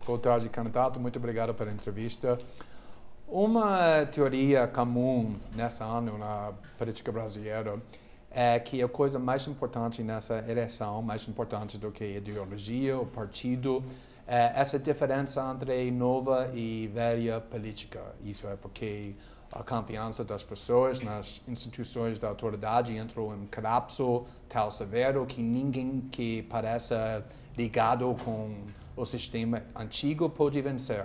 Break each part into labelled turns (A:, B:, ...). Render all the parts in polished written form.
A: Boa tarde, candidato. Muito obrigado pela entrevista. Uma teoria comum nesse ano na política brasileira é que a coisa mais importante nessa eleição, mais importante do que a ideologia, o partido, é essa diferença entre nova e velha política. Isso é porque a confiança das pessoas nas instituições da autoridade entrou em colapso tão severo que ninguém que pareça ligado com o sistema antigo pode vencer.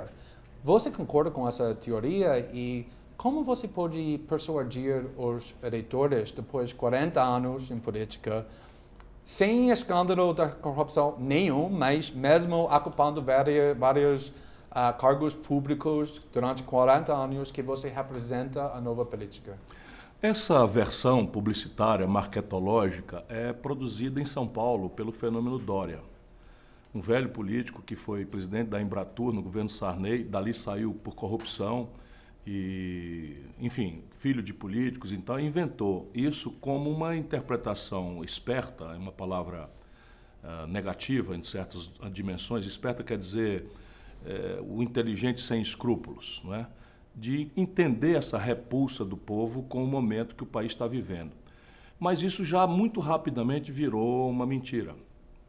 A: Você concorda com essa teoria e como você pode persuadir os eleitores depois de 40 anos em política, sem escândalo da corrupção nenhum, mas mesmo ocupando vários cargos públicos durante 40 anos, que você representa a nova política?
B: Essa versão publicitária, marketológica, é produzida em São Paulo pelo fenômeno Dória. Um velho político que foi presidente da Embratur no governo Sarney, dali saiu por corrupção e, enfim, filho de políticos, então inventou isso como uma interpretação esperta, é uma palavra negativa em certas dimensões. Esperta quer dizer o inteligente sem escrúpulos, não é? De entender essa repulsa do povo com o momento que o país está vivendo. Mas isso já muito rapidamente virou uma mentira.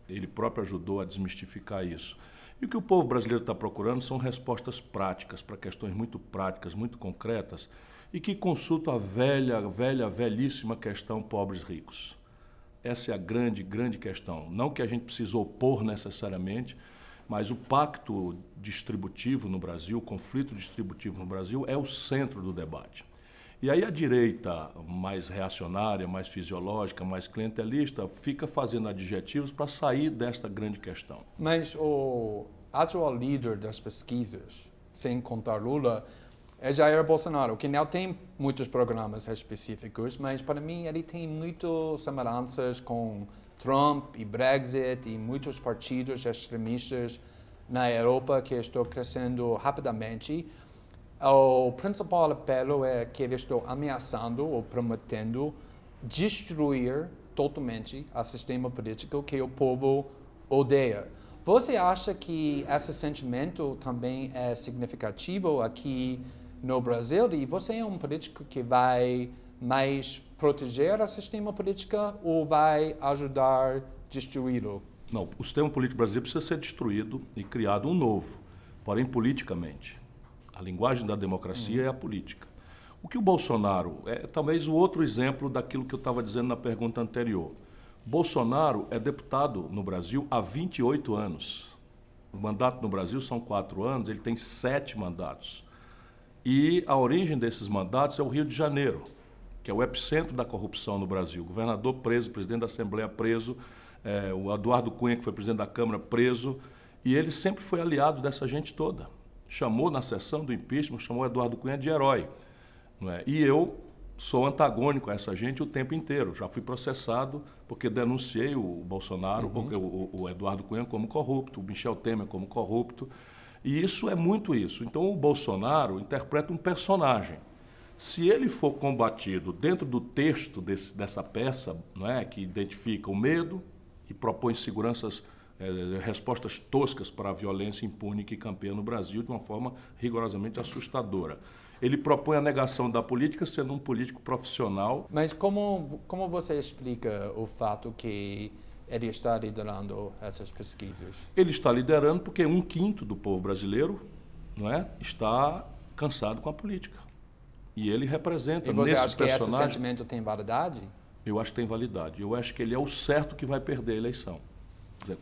B: Ele próprio ajudou a desmistificar isso. E o que o povo brasileiro está procurando são respostas práticas para questões muito práticas, muito concretas, e que consultam a velhíssima questão pobres-ricos. Essa é a grande questão. Não que a gente precise opor necessariamente, mas o pacto distributivo no Brasil, o conflito distributivo no Brasil é o centro do debate. E aí a direita mais reacionária, mais fisiológica, mais clientelista, fica fazendo adjetivos para sair desta grande questão.
A: Mas o atual líder das pesquisas, sem contar Lula, é Jair Bolsonaro, que não tem muitos programas específicos, mas para mim ele tem muitas semelhanças com Trump e Brexit e muitos partidos extremistas na Europa que estão crescendo rapidamente. O principal apelo é que eles estão ameaçando ou prometendo destruir totalmente o sistema político que o povo odeia. Você acha que esse sentimento também é significativo aqui no Brasil? E você é um político que vai mais proteger o sistema político ou vai ajudar a destruí-lo?
B: Não, o sistema político brasileiro precisa ser destruído e criado um novo, porém politicamente. A linguagem da democracia é a política. O que o Bolsonaro é talvez o outro exemplo daquilo que eu estava dizendo na pergunta anterior. Bolsonaro é deputado no Brasil há 28 anos. O mandato no Brasil são 4 anos, ele tem 7 mandatos. E a origem desses mandatos é o Rio de Janeiro, que é o epicentro da corrupção no Brasil. O governador preso, o presidente da Assembleia preso, o Eduardo Cunha, que foi presidente da Câmara, preso, e ele sempre foi aliado dessa gente toda. Chamou na sessão do impeachment, chamou Eduardo Cunha de herói. Não é? E eu sou antagônico a essa gente o tempo inteiro. Já fui processado porque denunciei o Bolsonaro, o Eduardo Cunha como corrupto, o Michel Temer como corrupto. E isso é muito isso. Então o Bolsonaro interpreta um personagem. Se ele for combatido dentro do texto dessa peça, não é, que identifica o medo e propõe respostas toscas para a violência impune que campeia no Brasil de uma forma rigorosamente assustadora. Ele propõe a negação da política sendo um político profissional.
A: Mas como você explica o fato que ele está liderando essas pesquisas?
B: Ele está liderando porque 1/5 do povo brasileiro, não é, está cansado com a política. E ele representa nesse personagem...
A: E você acha que esse sentimento tem validade?
B: Eu acho que tem validade. Eu acho que ele é o certo que vai perder a eleição.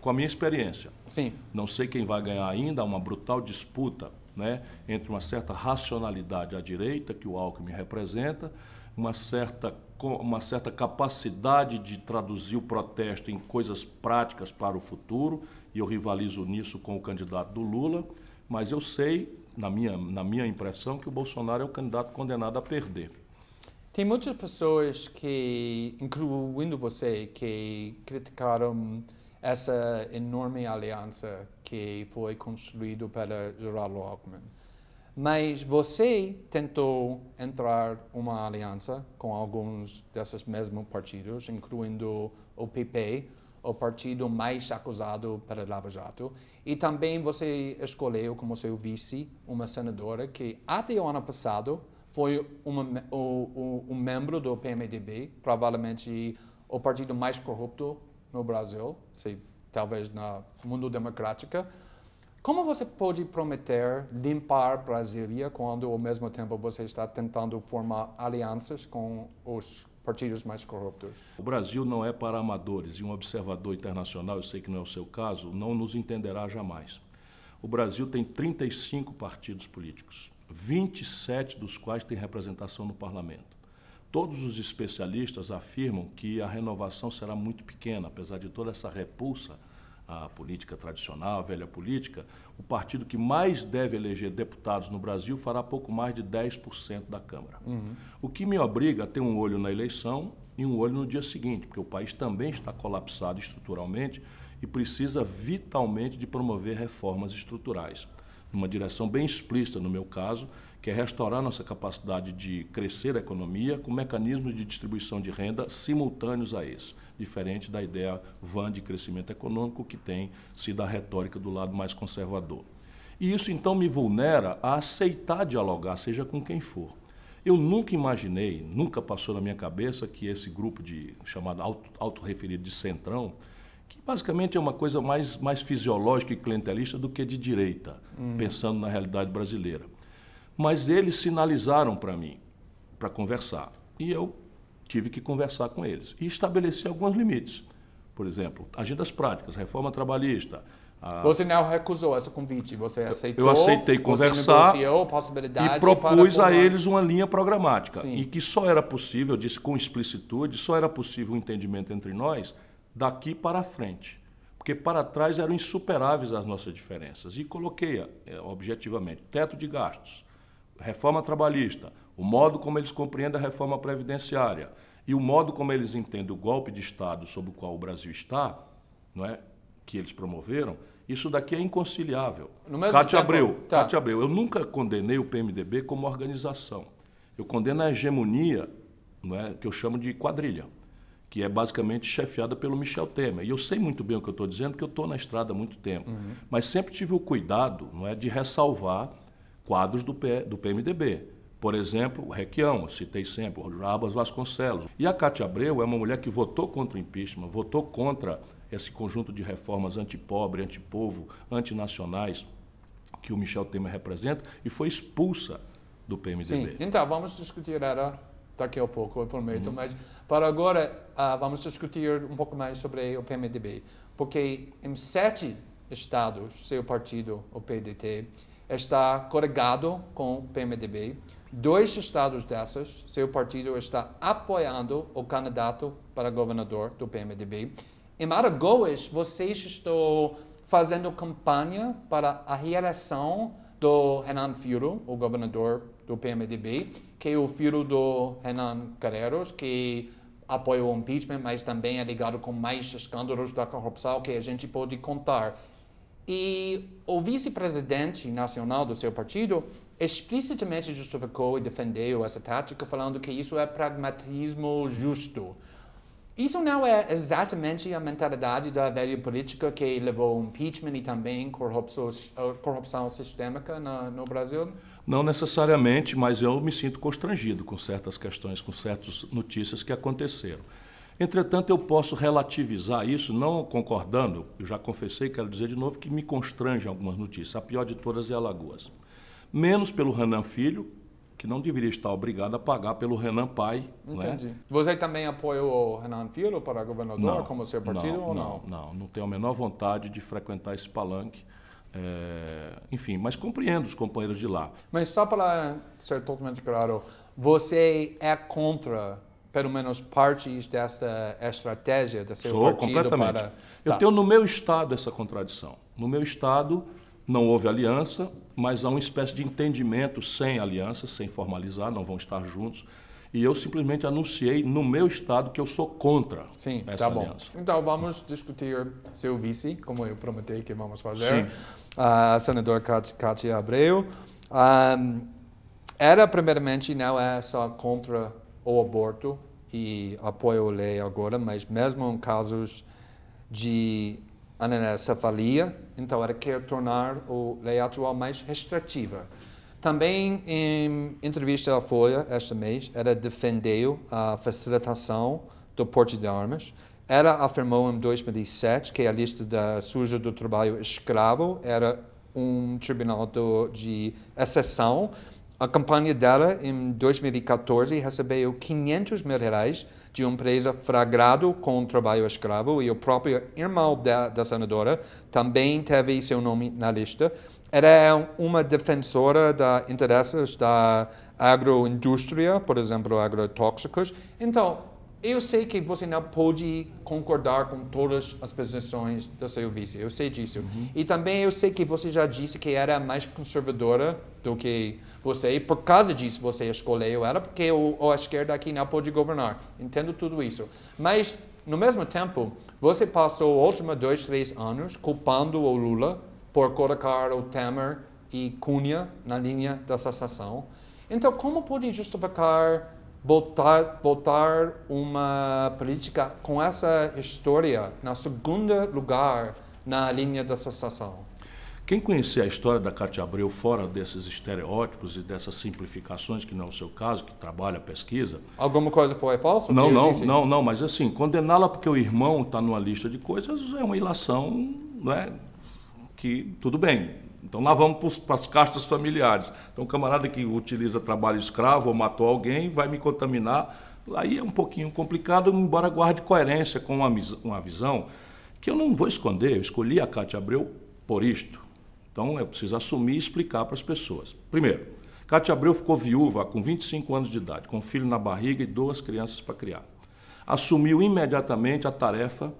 B: Com a minha experiência,
A: sim.
B: Não sei quem vai ganhar ainda, há uma brutal disputa, né, entre uma certa racionalidade à direita, que o Alckmin representa, uma certa capacidade de traduzir o protesto em coisas práticas para o futuro, e eu rivalizo nisso com o candidato do Lula, mas eu sei, na minha impressão, que o Bolsonaro é o candidato condenado a perder.
A: Tem muitas pessoas que, incluindo você, que criticaram essa enorme aliança que foi construída pela Geraldo Alckmin. Mas você tentou entrar uma aliança com alguns desses mesmos partidos, incluindo o PP, o partido mais acusado pela Lava Jato. E também você escolheu como seu vice uma senadora que até o ano passado foi um membro do PMDB, provavelmente o partido mais corrupto no Brasil, talvez no mundo democrático. Como você pode prometer limpar Brasília quando, ao mesmo tempo, você está tentando formar alianças com os partidos mais corruptos?
B: O Brasil não é para amadores e um observador internacional, eu sei que não é o seu caso, não nos entenderá jamais. O Brasil tem 35 partidos políticos, 27 dos quais têm representação no parlamento. Todos os especialistas afirmam que a renovação será muito pequena, apesar de toda essa repulsa à política tradicional, à velha política. O partido que mais deve eleger deputados no Brasil fará pouco mais de 10% da Câmara. O que me obriga a ter um olho na eleição e um olho no dia seguinte, porque o país também está colapsado estruturalmente e precisa vitalmente de promover reformas estruturais, numa direção bem explícita, no meu caso, que é restaurar nossa capacidade de crescer a economia com mecanismos de distribuição de renda simultâneos a esse, diferente da ideia vã de crescimento econômico que tem sido a retórica do lado mais conservador. E isso, então, me vulnera a aceitar dialogar, seja com quem for. Eu nunca imaginei, nunca passou na minha cabeça que esse grupo chamado autorreferido de centrão, que basicamente é uma coisa mais fisiológica e clientelista do que de direita, pensando na realidade brasileira. Mas eles sinalizaram para mim, para conversar, e eu tive que conversar com eles. E estabeleci alguns limites. Por exemplo, agendas práticas, reforma trabalhista.
A: Você não recusou esse convite, você aceitou.
B: Eu aceitei conversar
A: negociou a possibilidade
B: e propus a eles uma linha programática.
A: Sim.
B: E que só era possível, eu disse com explicitude, só era possível o entendimento entre nós daqui para frente. Porque para trás eram insuperáveis as nossas diferenças. E coloquei, objetivamente, teto de gastos, reforma trabalhista, o modo como eles compreendem a reforma previdenciária e o modo como eles entendem o golpe de Estado sobre o qual o Brasil está, não é, que eles promoveram, isso daqui é inconciliável. Cátia Abreu, eu nunca condenei o PMDB como organização. Eu condeno a hegemonia, não é, que eu chamo de quadrilha, que é basicamente chefiada pelo Michel Temer. E eu sei muito bem o que eu estou dizendo, porque eu estou na estrada há muito tempo. Mas sempre tive o cuidado, não é, de ressalvar quadros do PMDB. Por exemplo, o Requião, eu citei sempre, o Jarbas Vasconcelos. E a Cátia Abreu é uma mulher que votou contra o impeachment, votou contra esse conjunto de reformas antipobre, antipovo, antinacionais que o Michel Temer representa e foi expulsa do PMDB.
A: Sim, então vamos discutir ela daqui a pouco, eu prometo, mas para agora vamos discutir um pouco mais sobre o PMDB, porque em 7 estados, seu partido, o PDT, está coligado com o PMDB. 2 estados dessas, seu partido está apoiando o candidato para governador do PMDB. Em Alagoas, vocês estão fazendo campanha para a reeleição do Renan Filho, o governador do PMDB, que é o filho do Renan Calheiros, que apoia o impeachment, mas também é ligado com mais escândalos da corrupção que a gente pode contar. E o vice-presidente nacional do seu partido explicitamente justificou e defendeu essa tática, falando que isso é pragmatismo justo. Isso não é exatamente a mentalidade da velha política que levou ao impeachment e também corrupção sistêmica no Brasil?
B: Não necessariamente, mas eu me sinto constrangido com certas questões, com certas notícias que aconteceram. Entretanto, eu posso relativizar isso, não concordando, eu já confessei, quero dizer de novo, que me constrange algumas notícias. A pior de todas é Alagoas. Menos pelo Renan Filho, que não deveria estar obrigado a pagar pelo Renan pai.
A: Entendi.
B: Não é?
A: Você também apoiou o Renan Filho para governador como seu partido ou não?
B: Não tenho a menor vontade de frequentar esse palanque. Enfim, mas compreendo os companheiros de lá.
A: Mas só para ser totalmente claro, você é contra pelo menos partes dessa estratégia do seu partido?
B: Sou, completamente. Eu tenho no meu estado essa contradição. No meu estado não houve aliança, mas há uma espécie de entendimento sem aliança, sem formalizar, não vão estar juntos. E eu simplesmente anunciei no meu estado que eu sou contra essa aliança.
A: Então vamos discutir seu vice, como eu prometi que vamos fazer. A senadora Cátia Abreu. Ela, primeiramente, não é só contra o aborto e apoia a lei agora, mas mesmo em casos de anencefalia, então ela quer tornar a lei atual mais restritiva. Também, em entrevista à Folha este mês, ela defendeu a facilitação do porte de armas. Ela afirmou em 2007 que a lista da suja do trabalho escravo era um tribunal de exceção. A campanha dela, em 2014, recebeu R$500 mil de uma empresa flagrado com trabalho escravo, e o próprio irmão da senadora também teve seu nome na lista. Ela é uma defensora dos interesses da agroindústria, por exemplo, agrotóxicos. Então, eu sei que você não pode concordar com todas as posições do seu vice, eu sei disso. E também eu sei que você já disse que era mais conservadora do que você, e por causa disso você escolheu ela, porque a esquerda aqui não pode governar. Entendo tudo isso. Mas, no mesmo tempo, você passou os últimos 2, 3 anos culpando o Lula por colocar o Temer e Cunha na linha da secessão. Então, como pode justificar botar uma política com essa história na segunda lugar na linha da secessão?
B: Quem conhecer a história da Cátia Abreu fora desses estereótipos e dessas simplificações, que não é o seu caso, que trabalha a pesquisa...
A: Alguma coisa foi falsa?
B: Não, mas assim, condená-la porque o irmão está numa lista de coisas é uma ilação, não é? Que tudo bem. Então lá vamos para as castas familiares. Então o camarada que utiliza trabalho escravo ou matou alguém vai me contaminar. Aí é um pouquinho complicado, embora guarde coerência com uma visão que eu não vou esconder. Eu escolhi a Cátia Abreu por isto. Então eu preciso assumir e explicar para as pessoas. Primeiro, Cátia Abreu ficou viúva com 25 anos de idade, com um filho na barriga e 2 crianças para criar. Assumiu imediatamente a tarefa,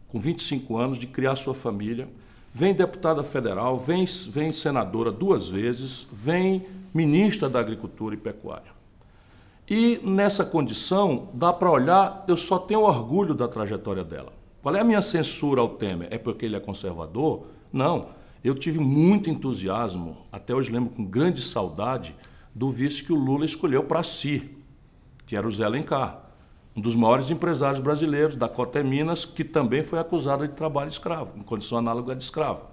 B: com 25 anos, de criar sua família. Vem deputada federal, vem senadora 2 vezes, vem ministra da Agricultura e Pecuária. E nessa condição, dá para olhar, eu só tenho orgulho da trajetória dela. Qual é a minha censura ao Temer? É porque ele é conservador? Não. Eu tive muito entusiasmo, até hoje lembro com grande saudade, do vice que o Lula escolheu para si, que era o Zé Alencar, um dos maiores empresários brasileiros da Cota Minas, que também foi acusado de trabalho escravo, em condição análoga de escravo.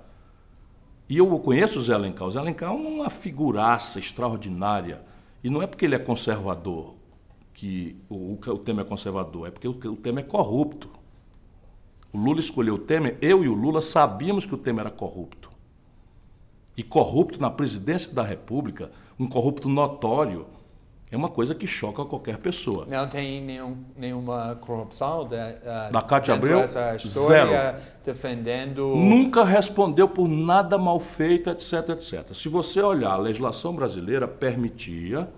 B: E eu conheço o Zé Alencar. O Zé Alencar é uma figuraça extraordinária. E não é porque ele é conservador que o Temer é conservador, é porque o Temer é corrupto. O Lula escolheu o Temer, eu e o Lula sabíamos que o Temer era corrupto. E corrupto na presidência da República, um corrupto notório, é uma coisa que choca qualquer pessoa.
A: Não tem nenhuma corrupção
B: da Cátia Abreu?
A: Essa história,
B: zero.
A: Defendendo...
B: Nunca respondeu por nada mal feito, etc, etc. Se você olhar, a legislação brasileira permitia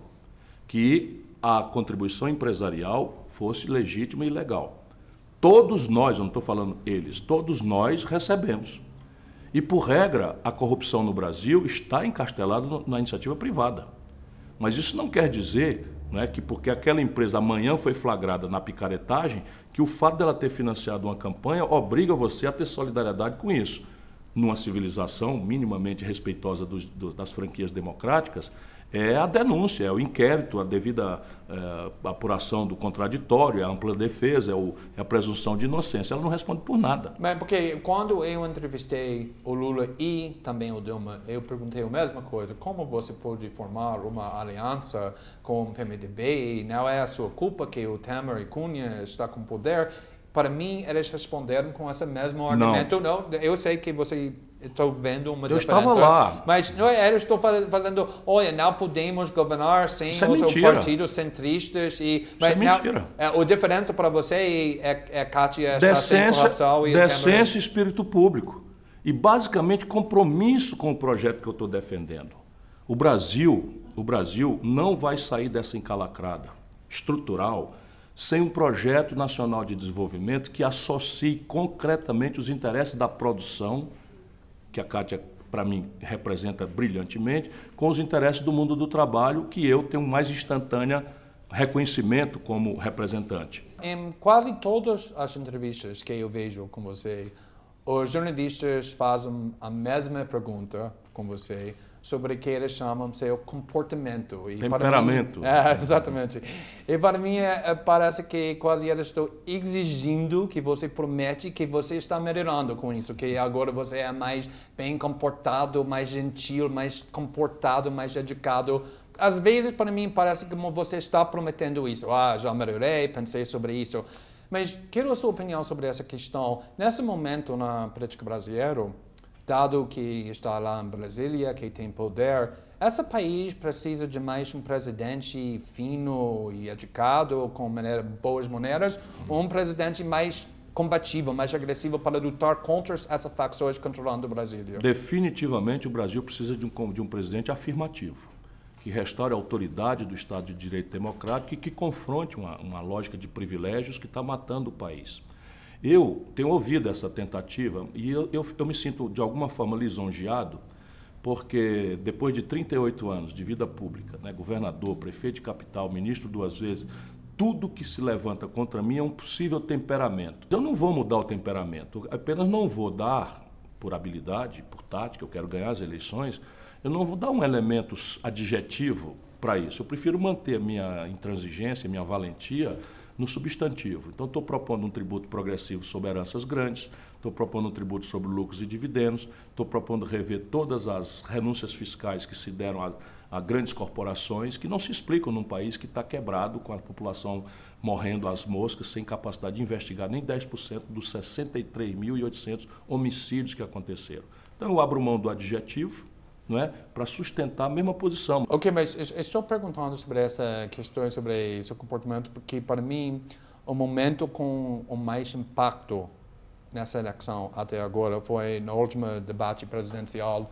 B: que a contribuição empresarial fosse legítima e legal. Todos nós, eu não estou falando eles, todos nós recebemos. E, por regra, a corrupção no Brasil está encastelada na iniciativa privada. Mas isso não quer dizer, né, que porque aquela empresa amanhã foi flagrada na picaretagem, que o fato dela ter financiado uma campanha obriga você a ter solidariedade com isso. Numa civilização minimamente respeitosa das franquias democráticas, é a denúncia, é o inquérito, a devida apuração do contraditório, a ampla defesa, é a presunção de inocência. Ela não responde por nada.
A: Mas porque quando eu entrevistei o Lula e também o Dilma, eu perguntei a mesma coisa. Como você pode formar uma aliança com o PMDB e não é a sua culpa que o Temer e Cunha estão com poder? Para mim, eles responderam com esse mesmo argumento. Não, eu sei que você... Estou vendo uma diferença.
B: Eu estava lá.
A: Mas não, eu estou fazendo, olha, não podemos governar sem os partidos centristas.
B: Isso é mentira.
A: A diferença para você é Cátia
B: está sem corrupção e decência e espírito público. E, basicamente, compromisso com o projeto que eu estou defendendo. O Brasil não vai sair dessa encalacrada estrutural sem um projeto nacional de desenvolvimento que associe concretamente os interesses da produção, que a Cátia, para mim, representa brilhantemente, com os interesses do mundo do trabalho, que eu tenho mais instantâneo reconhecimento como representante.
A: Em quase todas as entrevistas que eu vejo com você, os jornalistas fazem a mesma pergunta com você. sobre o que eles chamam seu comportamento. E
B: temperamento.
A: Para mim, exatamente. E para mim parece que quase eles estão exigindo que você promete que você está melhorando com isso, que agora você é mais bem comportado, mais gentil, mais comportado, mais educado. Às vezes, para mim, parece como você está prometendo isso. Já melhorei, pensei sobre isso. Mas quero a sua opinião sobre essa questão. Nesse momento na política brasileira, dado que está lá em Brasília, que tem poder, esse país precisa de mais um presidente fino e educado, com boas maneiras, ou um presidente mais combativo, mais agressivo para lutar contra essas facções controlando o Brasil?
B: Definitivamente, o Brasil precisa de um presidente afirmativo, que restaure a autoridade do Estado de Direito Democrático e que confronte uma lógica de privilégios que está matando o país. Eu tenho ouvido essa tentativa e eu me sinto, de alguma forma, lisonjeado, porque depois de 38 anos de vida pública, né, governador, prefeito de capital, ministro 2 vezes, tudo que se levanta contra mim é um possível temperamento. Eu não vou mudar o temperamento, apenas não vou dar, por habilidade, por tática, eu quero ganhar as eleições, eu não vou dar um elemento adjetivo para isso. Eu prefiro manter minha intransigência, minha valentia no substantivo. Então, estou propondo um tributo progressivo sobre heranças grandes, estou propondo um tributo sobre lucros e dividendos, estou propondo rever todas as renúncias fiscais que se deram a grandes corporações, que não se explicam num país que está quebrado, com a população morrendo às moscas, sem capacidade de investigar nem 10% dos 63.800 homicídios que aconteceram. Então, eu abro mão do adjetivo, não é? Para sustentar a mesma posição.
A: Ok, mas estou perguntando sobre essa questão, sobre esse comportamento, porque para mim o momento com o mais impacto nessa eleição até agora foi no último debate presidencial,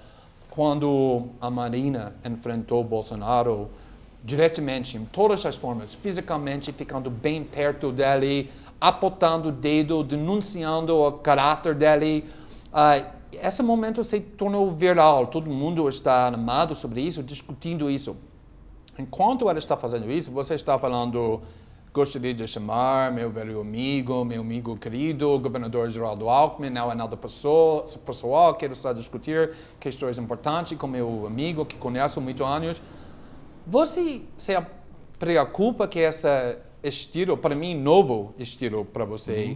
A: quando a Marina enfrentou Bolsonaro diretamente, em todas as formas, fisicamente ficando bem perto dele, apontando o dedo, denunciando o caráter dele. Esse momento se tornou viral, todo mundo está animado sobre isso, discutindo isso. Enquanto ela está fazendo isso, você está falando, gostaria de chamar meu velho amigo, meu amigo querido, o governador Geraldo Alckmin, não é nada pessoal, quero só discutir questões importantes com meu amigo que conheço há muitos anos. Você se preocupa que esse estilo, para mim, novo estilo para você,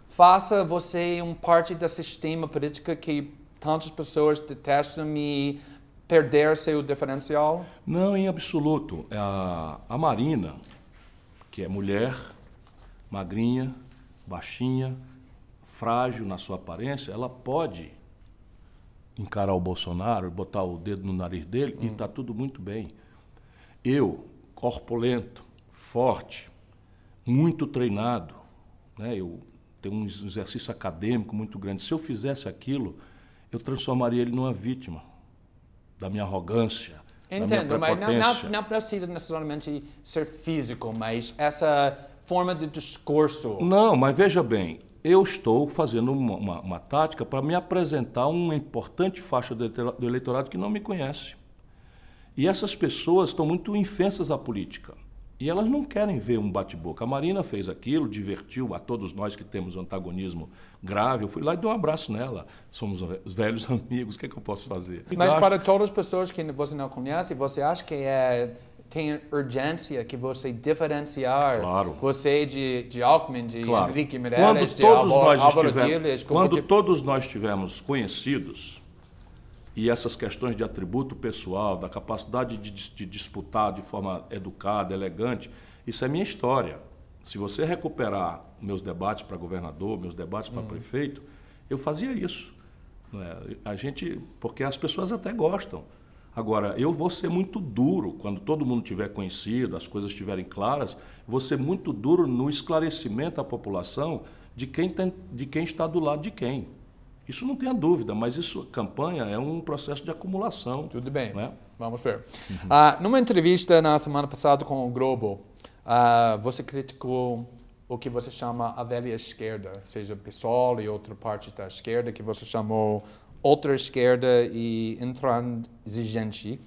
A: faça você parte do sistema político que tantas pessoas detestam e perder seu diferencial?
B: Não, em absoluto. A Marina, que é mulher, magrinha, baixinha, frágil na sua aparência, ela pode encarar o Bolsonaro, botar o dedo no nariz dele e está tudo muito bem. Eu, corpulento, forte, muito treinado, né? Eu tenho um exercício acadêmico muito grande. Se eu fizesse aquilo, eu transformaria ele numa vítima da minha arrogância,
A: entendo,
B: da minha prepotência.
A: Mas não precisa necessariamente ser físico, mas essa forma de discurso.
B: Não, mas veja bem, eu estou fazendo uma tática para me apresentar uma importante faixa do eleitorado que não me conhece. E essas pessoas estão muito infensas à política. E elas não querem ver um bate-boca. A Marina fez aquilo, divertiu a todos nós que temos um antagonismo grave. Eu fui lá e dei um abraço nela. Somos velhos amigos, o que é que eu posso fazer?
A: Mas para todas as pessoas que você não conhece, você acha que tem urgência que você diferenciar você de Alckmin, de Henrique Meirelles, de Álvaro Dias?
B: Quando todos nós estivermos conhecidos, e essas questões de atributo pessoal, da capacidade de disputar de forma educada, elegante, isso é minha história. Se você recuperar meus debates para governador, meus debates para prefeito, eu fazia isso. Porque as pessoas até gostam. Agora, eu vou ser muito duro, quando todo mundo tiver conhecido, as coisas estiverem claras, vou ser muito duro no esclarecimento à população de quem está do lado de quem. Isso não tenha dúvida, mas campanha é um processo de acumulação.
A: Tudo bem,
B: né?
A: Vamos ver. Numa entrevista na semana passada com o Globo, você criticou o que você chama a velha esquerda, seja PSOL e outra parte da esquerda, que você chamou outra esquerda e intransigente,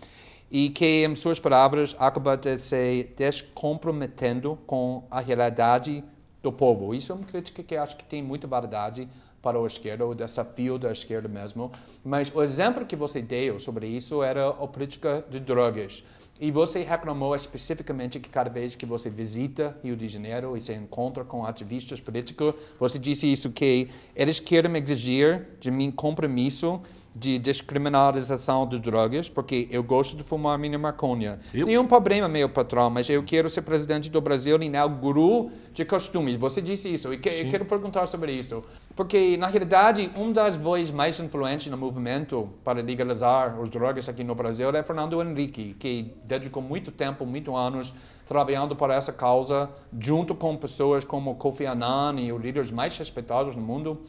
A: e que, em suas palavras, acaba de se descomprometendo com a realidade do povo. Isso é uma crítica que acho que tem muita verdade para a esquerda, o desafio da esquerda mesmo. Mas o exemplo que você deu sobre isso era a política de drogas. E você reclamou especificamente que cada vez que você visita Rio de Janeiro e se encontra com ativistas políticos, você disse isso, que eles querem exigir de mim compromisso de descriminalização de drogas, porque eu gosto de fumar minha maconha. Nenhum problema, meu patrão, mas eu quero ser presidente do Brasil e não o guru de costumes. Você disse isso, e eu quero perguntar sobre isso. Porque, na realidade, uma das vozes mais influentes no movimento para legalizar as drogas aqui no Brasil é Fernando Henrique, que dedicou muito tempo, muitos anos, trabalhando para essa causa, junto com pessoas como Kofi Annan e os líderes mais respeitados no mundo.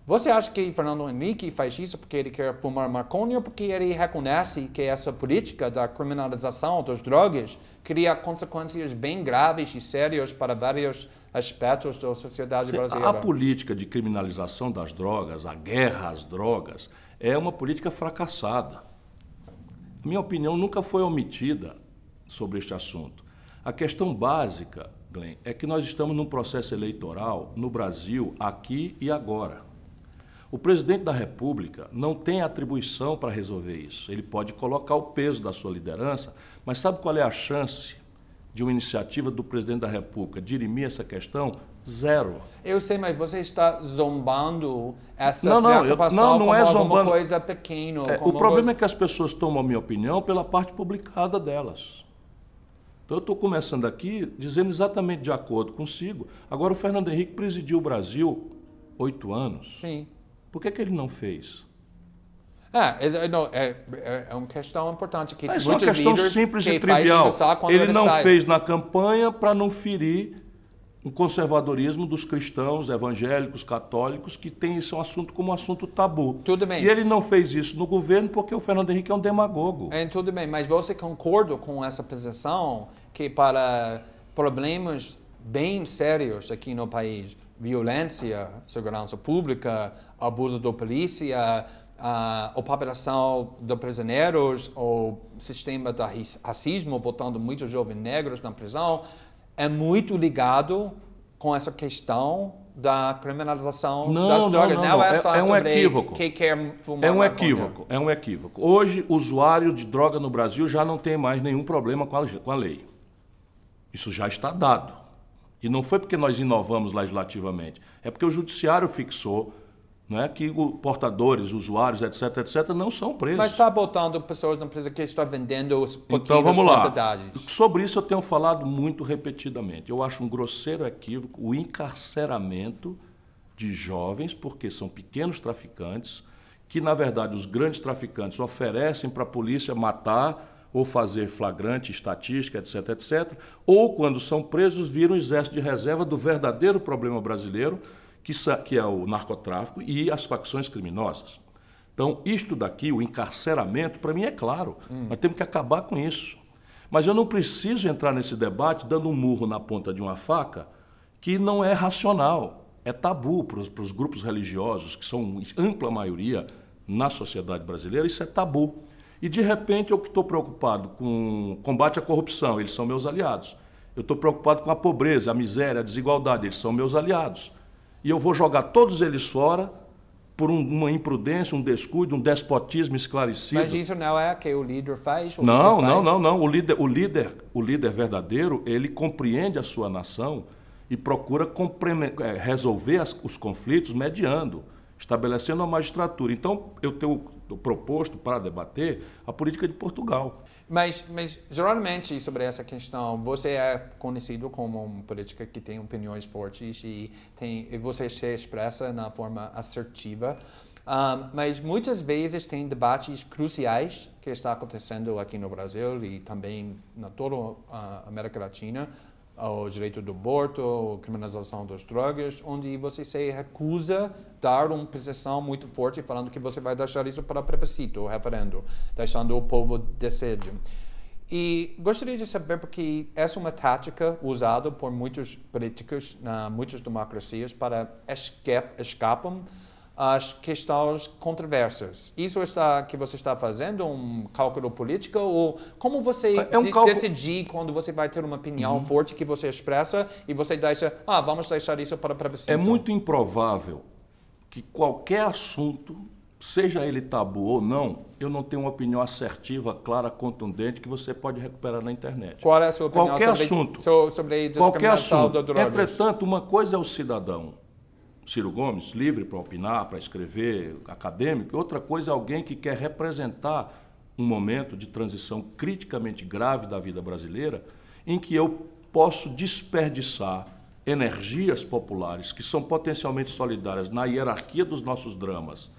A: Você acha que Fernando Henrique faz isso porque ele quer fumar maconha ou porque ele reconhece que essa política da criminalização das drogas cria consequências bem graves e sérias para vários aspectos da sociedade brasileira?
B: A política de criminalização das drogas, a guerra às drogas, é uma política fracassada. Minha opinião nunca foi omitida sobre este assunto. A questão básica, Glenn, é que nós estamos num processo eleitoral no Brasil, aqui e agora. O presidente da República não tem atribuição para resolver isso. Ele pode colocar o peso da sua liderança, mas sabe qual é a chance de uma iniciativa do presidente da República dirimir essa questão? Zero.
A: Eu sei, mas você está zombando essa preocupação
B: não é
A: como
B: zombando.
A: alguma coisa pequena.
B: O problema é que as pessoas tomam a minha opinião pela parte publicada delas. Então eu estou começando aqui dizendo exatamente de acordo consigo. Agora o Fernando Henrique presidiu o Brasil 8 anos.
A: Sim.
B: Por que ele não fez?
A: É uma questão importante. Que
B: é uma questão simples e trivial. Ele não fez na campanha para não ferir o conservadorismo dos cristãos, evangélicos, católicos, que tem esse assunto como um assunto tabu.
A: Tudo bem.
B: E ele não fez isso no governo porque o Fernando Henrique é um demagogo.
A: Tudo bem, mas você concorda com essa posição que para problemas bem sérios aqui no país, violência, segurança pública, abuso da polícia, a operação de prisioneiros, o sistema de racismo, botando muitos jovens negros na prisão, é muito ligado com essa questão da criminalização das drogas. Não é só
B: um
A: sobre
B: equívoco.
A: quem quer fumar
B: É um
A: maconha.
B: equívoco, é um equívoco. Hoje, o usuário de droga no Brasil já não tem mais nenhum problema com a lei. Isso já está dado. E não foi porque nós inovamos legislativamente, é porque o judiciário fixou, né, que portadores, usuários, etc., não são presos.
A: Mas está botando pessoas na prisão que estão vendendo os pouquinhos
B: então, vamos lá.
A: quantidades.
B: Sobre isso eu tenho falado muito repetidamente. Eu acho um grosseiro equívoco o encarceramento de jovens, porque são pequenos traficantes, que, na verdade, os grandes traficantes oferecem para a polícia matar ou fazer flagrante, estatística, etc., ou, quando são presos, viram um exército de reserva do verdadeiro problema brasileiro, que é o narcotráfico e as facções criminosas. Então, isto daqui, o encarceramento, para mim é claro. Nós temos que acabar com isso. Mas eu não preciso entrar nesse debate dando um murro na ponta de uma faca que não é racional. É tabu para os grupos religiosos, que são ampla maioria na sociedade brasileira, isso é tabu. E, de repente, eu que estou preocupado com o combate à corrupção, eles são meus aliados. Eu estou preocupado com a pobreza, a miséria, a desigualdade, eles são meus aliados. E eu vou jogar todos eles fora por uma imprudência, um descuido, um despotismo esclarecido.
A: Mas isso não é o que o líder faz?
B: Não. O líder verdadeiro, ele compreende a sua nação e procura resolver os conflitos mediando, estabelecendo a magistratura. Então, eu tenho proposto para debater a política de Portugal.
A: Mas, geralmente, sobre essa questão, você é conhecido como uma política que tem opiniões fortes e você se expressa na forma assertiva. Mas muitas vezes tem debates cruciais que estão acontecendo aqui no Brasil e também na toda a América Latina, o direito do aborto, a criminalização das drogas, onde você se recusa a dar uma posição muito forte falando que você vai deixar isso para plebiscito, o referendo, deixando o povo decidir. E gostaria de saber, porque essa é uma tática usada por muitos políticos, muitas democracias, para escapam as questões controversas. Isso que você está fazendo um cálculo político ou como você decidir quando você vai ter uma opinião forte que você expressa e você deixa, vamos deixar isso para plebiscito?
B: É muito improvável que qualquer assunto, seja ele tabu ou não, eu não tenho uma opinião assertiva, clara, contundente, que você pode recuperar na internet.
A: Qual é a sua opinião
B: qualquer assunto,
A: sobre
B: qualquer
A: discriminação
B: assunto.
A: de drogas?
B: Entretanto, uma coisa é o cidadão Ciro Gomes, livre para opinar, para escrever, acadêmico, e outra coisa é alguém que quer representar um momento de transição criticamente grave da vida brasileira, em que eu posso desperdiçar energias populares que são potencialmente solidárias na hierarquia dos nossos dramas,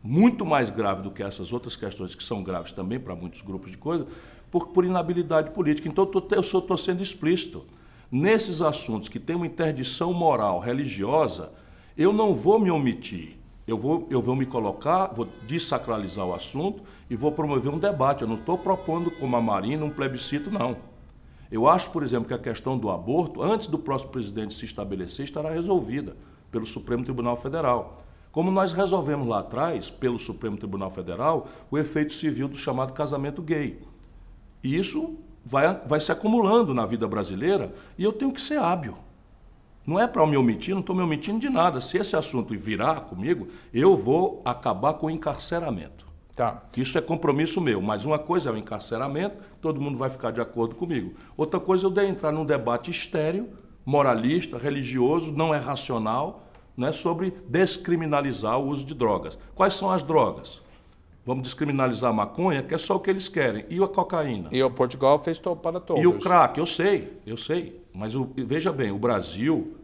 B: muito mais grave do que essas outras questões que são graves também para muitos grupos de coisa, por inabilidade política. Então, eu estou sendo explícito. Nesses assuntos que têm uma interdição moral, religiosa, eu não vou me omitir. Eu vou me colocar, vou desacralizar o assunto e vou promover um debate. Eu não estou propondo, como a Marina, um plebiscito, não. Eu acho, por exemplo, que a questão do aborto, antes do próximo presidente se estabelecer, estará resolvida pelo Supremo Tribunal Federal. Como nós resolvemos lá atrás, pelo Supremo Tribunal Federal, o efeito civil do chamado casamento gay. E isso vai se acumulando na vida brasileira e eu tenho que ser hábil. Não é para me omitir, não estou me omitindo de nada. Se esse assunto virar comigo, eu vou acabar com o encarceramento.
A: Tá.
B: Isso é compromisso meu, mas uma coisa é o encarceramento, todo mundo vai ficar de acordo comigo. Outra coisa é eu entrar num debate estéril, moralista, religioso, não é racional, né, sobre descriminalizar o uso de drogas. Quais são as drogas? Vamos descriminalizar a maconha, que é só o que eles querem. E a cocaína?
A: E o Portugal fez para todos.
B: E o crack, eu sei. Mas veja bem, o Brasil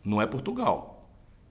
B: não é Portugal.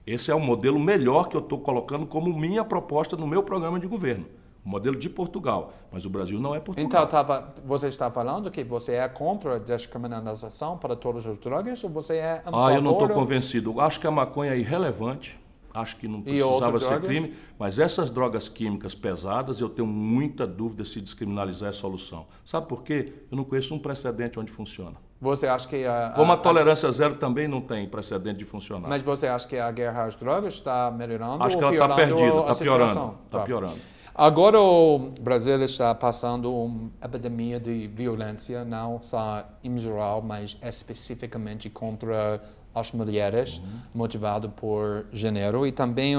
B: Esse é o modelo melhor que eu estou colocando como minha proposta no meu programa de governo. O modelo de Portugal. Mas o Brasil não é Portugal.
A: Então, você está falando que você é contra a descriminalização para todas as drogas ou você é a favor?
B: Eu não estou convencido. Acho que a maconha é irrelevante. Acho que não precisava ser crime, mas essas drogas químicas pesadas, eu tenho muita dúvida se descriminalizar é a solução. Sabe por quê? Eu não conheço um precedente onde funciona.
A: Você acha que
B: como a tolerância zero também não tem precedente de funcionar.
A: Mas você acha que a guerra às drogas está melhorando?
B: Acho que
A: ou
B: ela está perdida,
A: está
B: piorando. Está piorando.
A: Agora o Brasil está passando uma epidemia de violência, não só em geral, mas especificamente contra as mulheres, motivado por gênero. E também,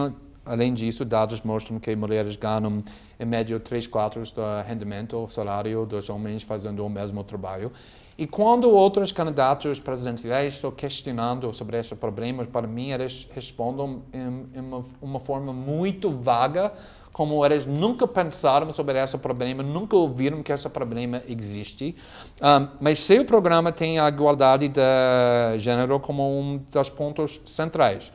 A: além disso, dados mostram que mulheres ganham, em média, 3/4 do rendimento, o salário dos homens fazendo o mesmo trabalho. E quando outros candidatos presidenciais estão questionando sobre esses problemas, para mim, eles respondem em uma forma muito vaga, como eles nunca pensaram sobre esse problema, nunca ouviram que esse problema existe. Mas seu programa tem a igualdade de gênero como um dos pontos centrais.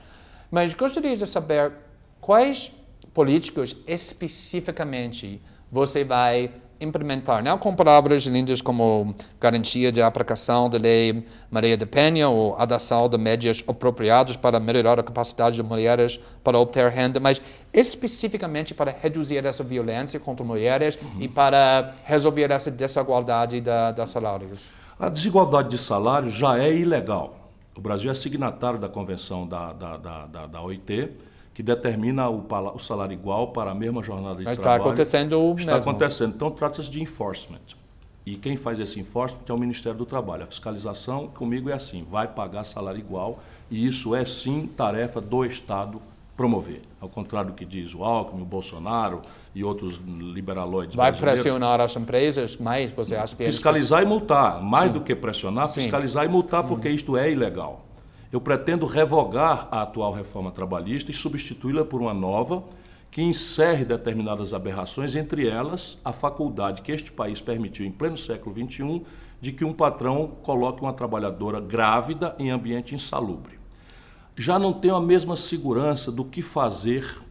A: Mas gostaria de saber quais políticos especificamente você vai implementar, não com palavras lindas como garantia de aplicação da Lei Maria da Penha ou adoção de médias apropriadas para melhorar a capacidade de mulheres para obter renda, mas especificamente para reduzir essa violência contra mulheres e para resolver essa desigualdade de salários.
B: A desigualdade de salário já é ilegal. O Brasil é signatário da Convenção da OIT, que determina o salário igual para a mesma jornada de trabalho.
A: Está acontecendo o mesmo.
B: Está acontecendo. Então, trata-se de enforcement. E quem faz esse enforcement é o Ministério do Trabalho. A fiscalização, comigo, é assim, vai pagar salário igual, e isso é, sim, tarefa do Estado promover. Ao contrário do que diz o Alckmin, o Bolsonaro e outros liberaloides
A: brasileiros. Vai pressionar as empresas, mas você acha que...
B: Fiscalizar e multar. Mais do que pressionar, fiscalizar e multar, porque isto é ilegal. Eu pretendo revogar a atual reforma trabalhista e substituí-la por uma nova que encerre determinadas aberrações, entre elas a faculdade que este país permitiu em pleno século XXI de que um patrão coloque uma trabalhadora grávida em ambiente insalubre. Já não tenho a mesma segurança do que fazer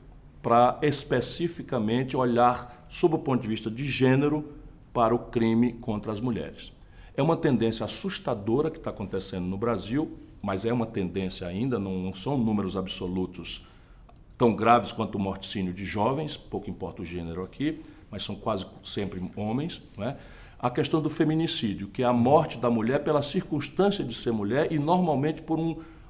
B: para especificamente olhar, sob o ponto de vista de gênero, para o crime contra as mulheres. É uma tendência assustadora que está acontecendo no Brasil, mas é uma tendência ainda, não são números absolutos tão graves quanto o morticínio de jovens, pouco importa o gênero aqui, mas são quase sempre homens, né? A questão do feminicídio, que é a morte da mulher pela circunstância de ser mulher e normalmente por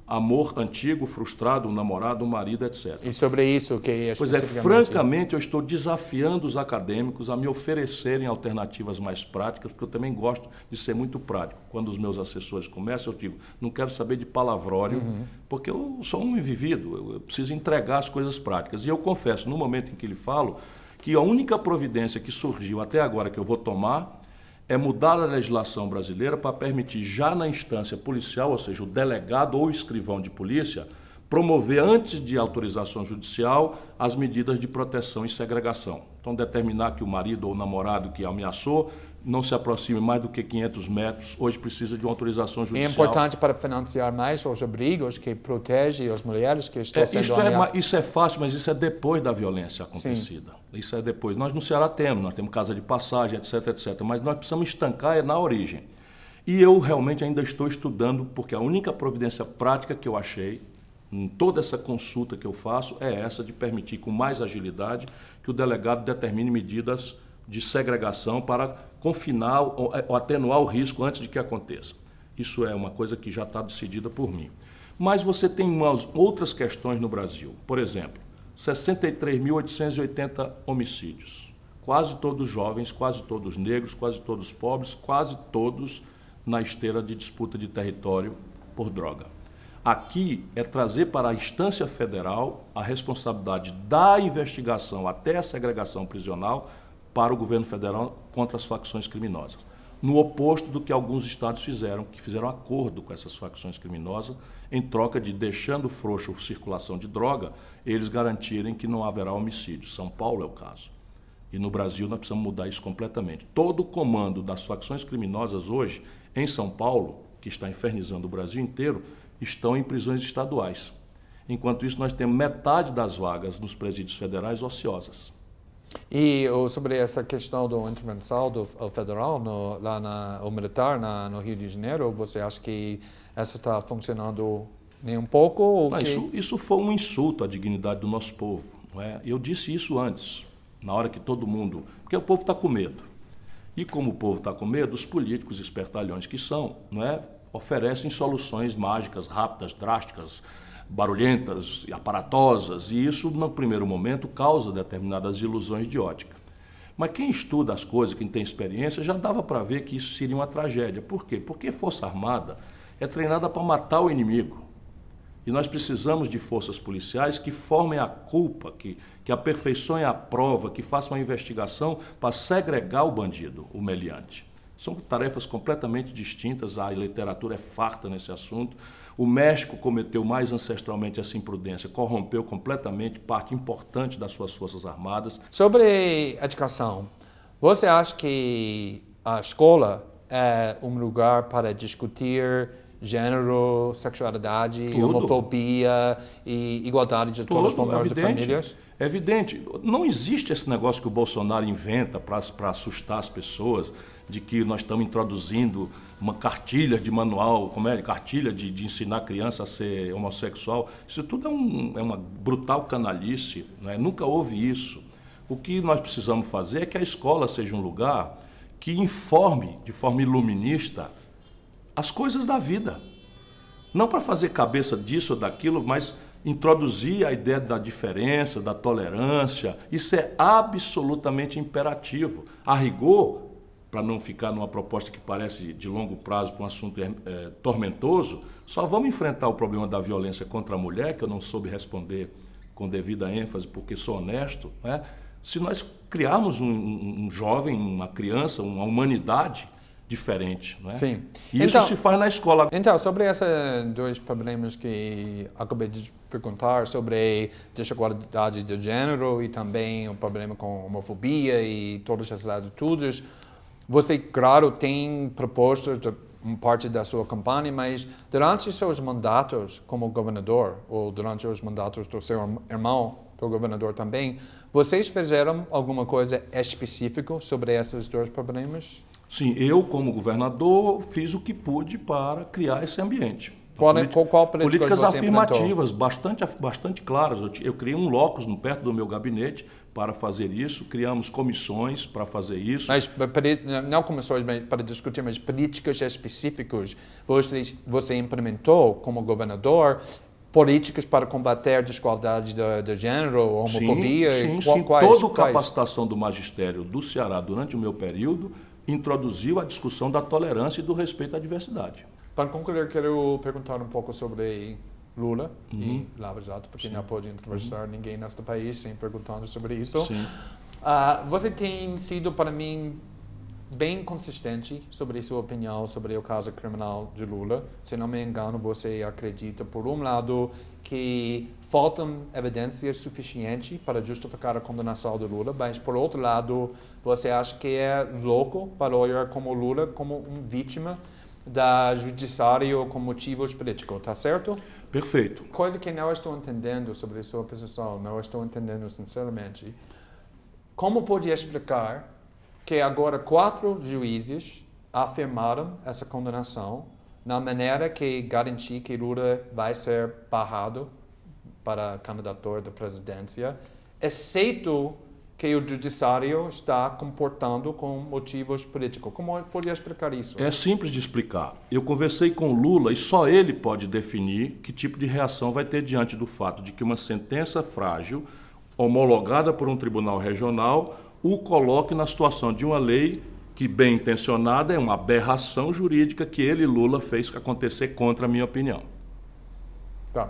B: amor antigo, frustrado, um namorado, um marido, etc.
A: E sobre isso, que
B: Pois é, francamente, eu estou desafiando os acadêmicos a me oferecerem alternativas mais práticas, porque eu também gosto de ser muito prático. Quando os meus assessores começam, eu digo, não quero saber de palavrório, porque eu sou um invivido, eu preciso entregar as coisas práticas. E eu confesso, no momento em que lhe falo, que a única providência que surgiu até agora que eu vou tomar é mudar a legislação brasileira para permitir, já na instância policial, ou seja, o delegado ou o escrivão de polícia, promover, antes de autorização judicial, as medidas de proteção e segregação. Então, determinar que o marido ou o namorado que ameaçou não se aproxime mais do que 500 metros, hoje precisa de uma autorização judicial.
A: É importante para financiar mais os abrigos que protegem as mulheres que estão sendo ameaçadas.
B: Isso é fácil, mas isso é depois da violência acontecida. Sim. Isso é depois. Nós no Ceará nós temos casa de passagem, etc, etc. Mas nós precisamos estancar na origem. E eu realmente ainda estou estudando, porque a única providência prática que eu achei em toda essa consulta que eu faço é essa de permitir com mais agilidade que o delegado determine medidas de segregação para confinar ou atenuar o risco antes de que aconteça. Isso é uma coisa que já está decidida por mim. Mas você tem umas outras questões no Brasil. Por exemplo, 63.880 homicídios. Quase todos jovens, quase todos negros, quase todos pobres, quase todos na esteira de disputa de território por droga. Aqui é trazer para a instância federal a responsabilidade da investigação até a segregação prisional para o governo federal contra as facções criminosas. No oposto do que alguns estados fizeram, que fizeram acordo com essas facções criminosas, em troca de, deixando frouxa a circulação de droga, eles garantirem que não haverá homicídio. São Paulo é o caso. E no Brasil nós precisamos mudar isso completamente. Todo o comando das facções criminosas hoje, em São Paulo, que está infernizando o Brasil inteiro, estão em prisões estaduais. Enquanto isso, nós temos metade das vagas nos presídios federais ociosas.
A: E sobre essa questão da intervenção do federal, o militar no Rio de Janeiro, você acha que essa está funcionando nem um pouco? Ou
B: não, isso foi um insulto à dignidade do nosso povo. Não é? Eu disse isso antes, na hora que todo mundo... Porque o povo está com medo. E como o povo está com medo, os políticos espertalhões que são, não é, oferecem soluções mágicas, rápidas, drásticas, barulhentas e aparatosas, e isso, no primeiro momento, causa determinadas ilusões de ótica. Mas quem estuda as coisas, quem tem experiência, já dava para ver que isso seria uma tragédia. Por quê? Porque Força Armada é treinada para matar o inimigo. E nós precisamos de forças policiais que formem a culpa, que aperfeiçoem a prova, que façam a investigação para segregar o bandido, o meliante. São tarefas completamente distintas, a literatura é farta nesse assunto. O México cometeu mais ancestralmente essa imprudência, corrompeu completamente parte importante das suas forças armadas.
A: Sobre educação, você acha que a escola é um lugar para discutir gênero, sexualidade, homofobia e igualdade de todas as formas de famílias?
B: É evidente. Não existe esse negócio que o Bolsonaro inventa para assustar as pessoas, de que nós estamos introduzindo uma cartilha de manual, cartilha de ensinar a criança a ser homossexual. Isso tudo é uma brutal canalice, né? Nunca houve isso. O que nós precisamos fazer é que a escola seja um lugar que informe de forma iluminista as coisas da vida. Não para fazer cabeça disso ou daquilo, mas introduzir a ideia da diferença, da tolerância. Isso é absolutamente imperativo. A rigor, para não ficar numa proposta que parece de longo prazo para um assunto tormentoso, só vamos enfrentar o problema da violência contra a mulher, que eu não soube responder com devida ênfase, porque sou honesto, né? Se nós criarmos um jovem, uma criança, uma humanidade diferente, não é?
A: Sim.
B: E isso se faz na escola.
A: Então, sobre esses dois problemas que acabei de perguntar, sobre desigualdade de gênero e também o problema com homofobia e todas essas atitudes, você, claro, tem propostas de parte da sua campanha, mas durante seus mandatos como governador, ou durante os mandatos do seu irmão, do governador também, vocês fizeram alguma coisa específica sobre esses dois problemas?
B: Sim, eu como governador fiz o que pude para criar esse ambiente.
A: Qual política
B: políticas
A: você
B: afirmativas, bastante claras. Eu criei um locus perto do meu gabinete para fazer isso, criamos comissões para fazer isso.
A: Mas não comissões para discutir, mas políticas específicas. Você implementou, como governador, políticas para combater a desigualdade de gênero, homofobia?
B: Sim. Toda a capacitação do magistério do Ceará durante o meu período introduziu a discussão da tolerância e do respeito à diversidade.
A: Para concluir, quero perguntar um pouco sobre Lula e Lava Jato, porque não pode entrevistar ninguém neste país sem perguntando sobre isso. Você tem sido, para mim, bem consistente sobre sua opinião sobre o caso criminal de Lula. Se não me engano, você acredita, por um lado, que faltam evidências suficientes para justificar a condenação de Lula, mas, por outro lado, você acha que é louco para olhar como Lula como uma vítima da judiciário com motivos políticos, tá certo?
B: Perfeito.
A: Coisa que não estou entendendo sobre a sua posição, não estou entendendo sinceramente. Como pode explicar que agora 4 juízes afirmaram essa condenação na maneira que garantir que Lula vai ser barrado para candidatura da presidência, exceto que o judiciário está comportando com motivos políticos? Como pode explicar isso?
B: É simples de explicar. Eu conversei com Lula e só ele pode definir que tipo de reação vai ter diante do fato de que uma sentença frágil, homologada por um tribunal regional, o coloque na situação de uma lei que, bem intencionada, é uma aberração jurídica que ele, Lula, fez acontecer contra a minha opinião.
A: Tá.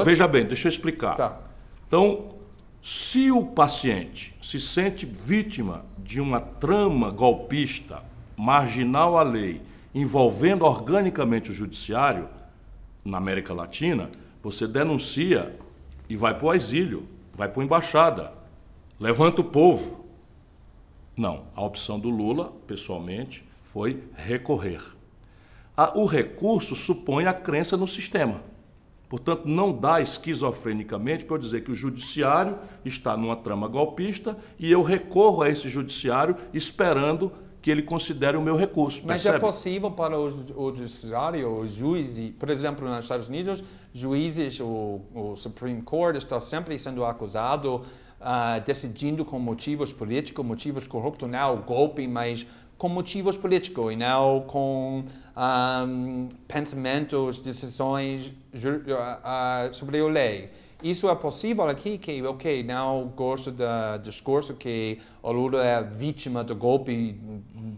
B: Veja bem, deixa eu explicar.
A: Tá.
B: Então, se o paciente se sente vítima de uma trama golpista, marginal à lei, envolvendo organicamente o judiciário, na América Latina, você denuncia e vai para o exílio, vai para a embaixada, levanta o povo. Não, a opção do Lula, pessoalmente, foi recorrer. O recurso supõe a crença no sistema. Portanto, não dá esquizofrenicamente para eu dizer que o judiciário está numa trama golpista e eu recorro a esse judiciário esperando que ele considere o meu recurso.
A: Mas é possível para o judiciário, o juiz, por exemplo, nos Estados Unidos, juízes, o Supreme Court está sempre sendo acusado, decidindo com motivos políticos, motivos corruptos, não golpe, mas com motivos políticos e não com pensamentos, decisões sobre a lei. Isso é possível aqui, que, não gosto do discurso que o Lula é vítima do golpe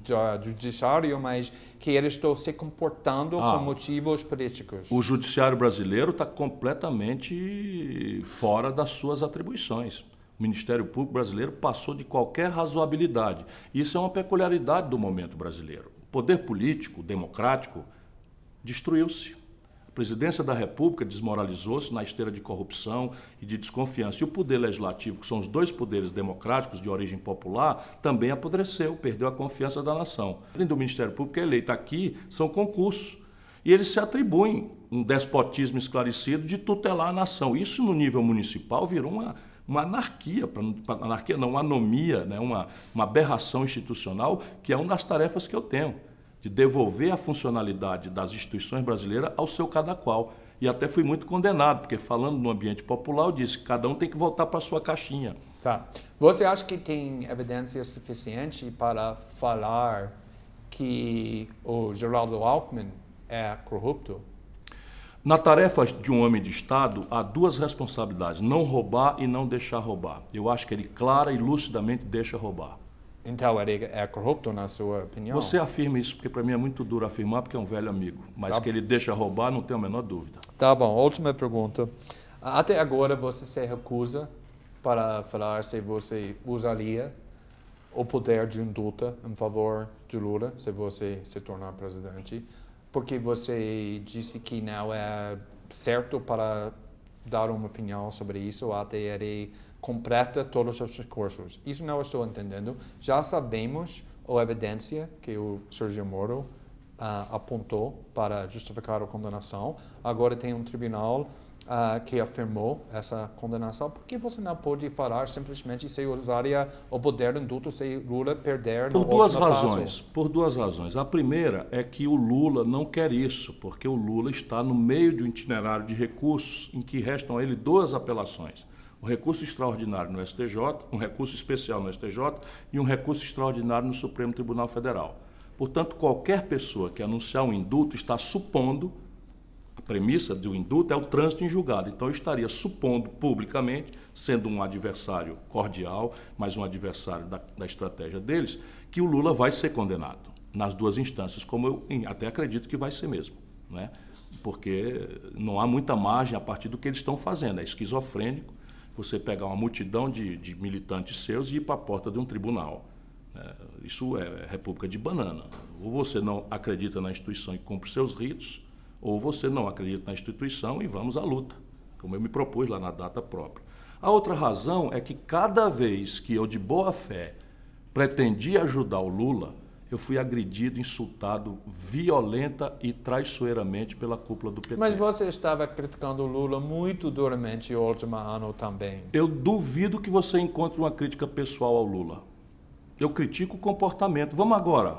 A: do judiciário, mas que ele está se comportando com motivos políticos.
B: O judiciário brasileiro está completamente fora das suas atribuições. O Ministério Público brasileiro passou de qualquer razoabilidade. Isso é uma peculiaridade do momento brasileiro. O poder político, democrático, destruiu-se. A presidência da República desmoralizou-se na esteira de corrupção e de desconfiança. E o poder legislativo, que são os 2 poderes democráticos de origem popular, também apodreceu, perdeu a confiança da nação. Além do Ministério Público eleito aqui, são concursos. E eles se atribuem um despotismo esclarecido de tutelar a nação. Isso, no nível municipal, virou uma anarquia, uma anomia, né? uma aberração institucional, que é uma das tarefas que eu tenho, de devolver a funcionalidade das instituições brasileiras ao seu cada qual. E até fui muito condenado, porque falando no ambiente popular, eu disse que cada um tem que voltar para a sua caixinha.
A: Tá. Você acha que tem evidência suficiente para falar que o Geraldo Alckmin é corrupto?
B: Na tarefa de um homem de Estado, há 2 responsabilidades, não roubar e não deixar roubar. Eu acho que ele clara e lucidamente deixa roubar.
A: Então ele é corrupto, na sua opinião?
B: Você afirma isso, porque para mim é muito duro afirmar, porque é um velho amigo. Mas que ele deixa roubar, não tenho a menor dúvida.
A: Tá bom, última pergunta. Até agora você se recusa para falar se você usaria o poder de indulta em favor de Lula, se você se tornar presidente, porque você disse que não é certo para dar uma opinião sobre isso até ele completa todos os recursos. Isso não estou entendendo. Já sabemos a evidência que o Sérgio Moro apontou para justificar a condenação. Agora tem um tribunal que afirmou essa condenação, por que você não pode falar simplesmente se usaria o poder indulto se Lula perder no
B: Por duas
A: último
B: razões.
A: passo?
B: Por duas razões. A primeira é que o Lula não quer isso, porque o Lula está no meio de um itinerário de recursos em que restam a ele duas apelações. O recurso extraordinário no STJ, um recurso especial no STJ e um recurso extraordinário no Supremo Tribunal Federal. Portanto, qualquer pessoa que anunciar um indulto está supondo, a premissa do indulto é o trânsito em julgado. Então, eu estaria supondo publicamente, sendo um adversário cordial, mas um adversário da estratégia deles, que o Lula vai ser condenado nas duas instâncias, como eu até acredito que vai ser mesmo, né? Porque não há muita margem a partir do que eles estão fazendo. É esquizofrênico você pegar uma multidão de militantes seus e ir para a porta de um tribunal. Isso é república de banana. Ou você não acredita na instituição e cumpre seus ritos, ou você não acredita na instituição e vamos à luta, como eu me propus lá na data própria. A outra razão é que cada vez que eu, de boa fé, pretendi ajudar o Lula, eu fui agredido, insultado violenta e traiçoeiramente pela cúpula do PT.
A: Mas você estava criticando o Lula muito duramente o último ano também.
B: Eu duvido que você encontre uma crítica pessoal ao Lula. Eu critico o comportamento. Vamos agora.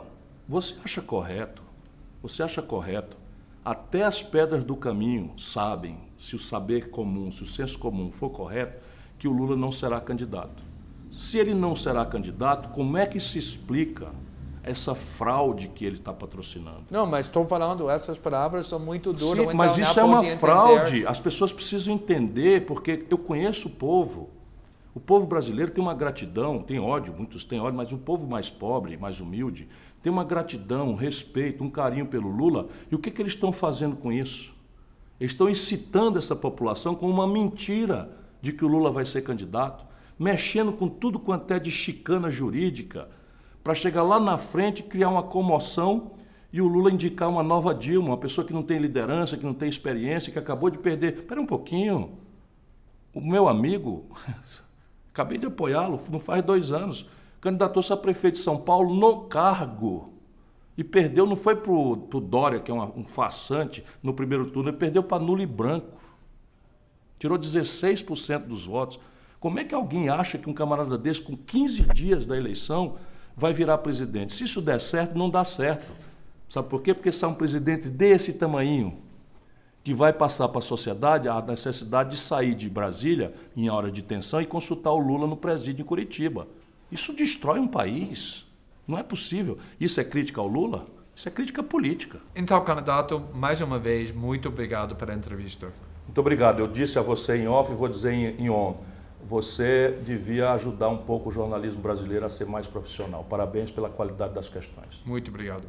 B: Você acha correto? Você acha correto? Até as pedras do caminho sabem, se o saber comum, se o senso comum for correto, que o Lula não será candidato. Se ele não será candidato, como é que se explica essa fraude que ele está patrocinando?
A: Não, mas estou falando, essas palavras são muito duras.
B: Sim,
A: então
B: mas isso é
A: não
B: uma
A: pode
B: fraude. As pessoas precisam entender, porque eu conheço o povo. O povo brasileiro tem uma gratidão, tem ódio, muitos têm ódio, mas um povo mais pobre, mais humilde, tem uma gratidão, um respeito, um carinho pelo Lula. E o que eles estão fazendo com isso? Eles estão incitando essa população com uma mentira de que o Lula vai ser candidato, mexendo com tudo quanto é de chicana jurídica, para chegar lá na frente, criar uma comoção e o Lula indicar uma nova Dilma, uma pessoa que não tem liderança, que não tem experiência, que acabou de perder. Espera um pouquinho. O meu amigo, acabei de apoiá-lo, não faz 2 anos, candidatou-se a prefeito de São Paulo no cargo e perdeu, não foi para o Dória, que é um farsante, no primeiro turno, ele perdeu para nulo e branco. Tirou 16% dos votos. Como é que alguém acha que um camarada desse, com 15 dias da eleição, vai virar presidente? Se isso der certo, não dá certo. Sabe por quê? Porque se é um presidente desse tamanho, que vai passar para a sociedade a necessidade de sair de Brasília em hora de tensão e consultar o Lula no presídio em Curitiba. Isso destrói um país. Não é possível. Isso é crítica ao Lula? Isso é crítica política.
A: Então, candidato, mais uma vez, muito obrigado pela entrevista.
B: Muito obrigado. Eu disse a você em off e vou dizer em on. Você devia ajudar um pouco o jornalismo brasileiro a ser mais profissional. Parabéns pela qualidade das questões.
A: Muito obrigado.